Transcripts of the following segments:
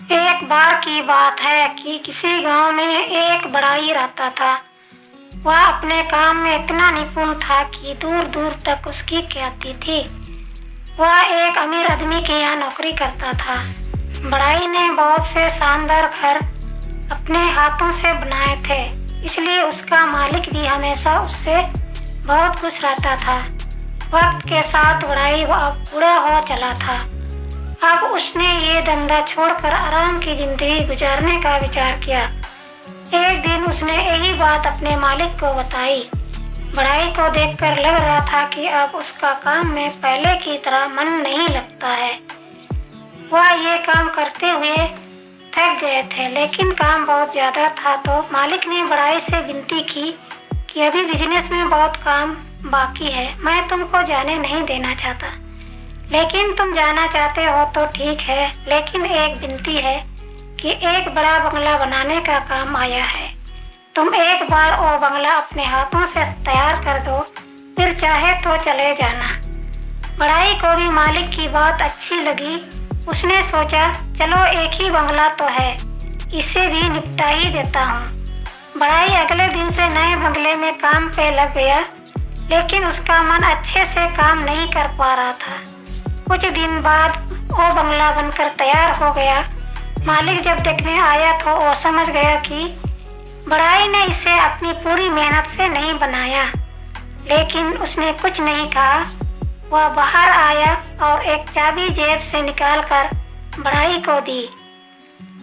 एक बार की बात है कि किसी गांव में एक बड़ाई रहता था। वह अपने काम में इतना निपुण था कि दूर दूर तक उसकी ख्याति थी। वह एक अमीर आदमी के यहाँ नौकरी करता था। बड़ाई ने बहुत से शानदार घर अपने हाथों से बनाए थे, इसलिए उसका मालिक भी हमेशा उससे बहुत खुश रहता था। वक्त के साथ बड़ाई अब बूढ़ा हो चला था। अब उसने ये धंधा छोड़कर आराम की जिंदगी गुजारने का विचार किया। एक दिन उसने यही बात अपने मालिक को बताई। बड़ाई को देखकर लग रहा था कि अब उसका काम में पहले की तरह मन नहीं लगता है। वह ये काम करते हुए थक गए थे, लेकिन काम बहुत ज़्यादा था, तो मालिक ने बड़ाई से विनती की कि अभी बिजनेस में बहुत काम बाकी है, मैं तुमको जाने नहीं देना चाहता, लेकिन तुम जाना चाहते हो तो ठीक है, लेकिन एक विनती है कि एक बड़ा बंगला बनाने का काम आया है। तुम एक बार वो बंगला अपने हाथों से तैयार कर दो, फिर चाहे तो चले जाना। बड़ाई को भी मालिक की बात अच्छी लगी। उसने सोचा, चलो एक ही बंगला तो है, इसे भी निपटा ही देता हूँ। बड़ाई अगले दिन से नए बंगले में काम पे लग गया, लेकिन उसका मन अच्छे से काम नहीं कर पा रहा था। कुछ दिन बाद वो बंगला बनकर तैयार हो गया। मालिक जब देखने आया तो वो समझ गया कि बड़ाई ने इसे अपनी पूरी मेहनत से नहीं बनाया, लेकिन उसने कुछ नहीं कहा। वह बाहर आया और एक चाबी जेब से निकालकर बड़ाई को दी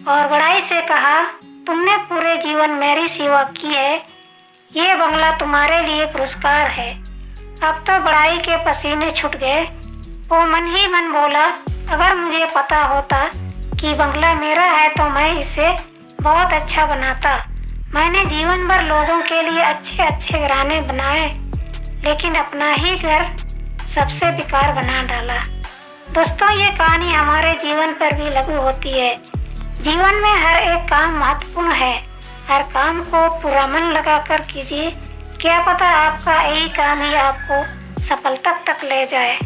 और बड़ाई से कहा, तुमने पूरे जीवन मेरी सेवा की है, ये बंगला तुम्हारे लिए पुरस्कार है। अब तो बड़ाई के पसीने छूट गए। वो मन ही मन बोला, अगर मुझे पता होता कि बंगला मेरा है तो मैं इसे बहुत अच्छा बनाता। मैंने जीवन भर लोगों के लिए अच्छे अच्छे घराने बनाए, लेकिन अपना ही घर सबसे बेकार बना डाला। दोस्तों, ये कहानी हमारे जीवन पर भी लागू होती है। जीवन में हर एक काम महत्वपूर्ण है। हर काम को पूरा मन लगाकर कीजिए, क्या पता आपका यही काम ही आपको सफलता तक ले जाए।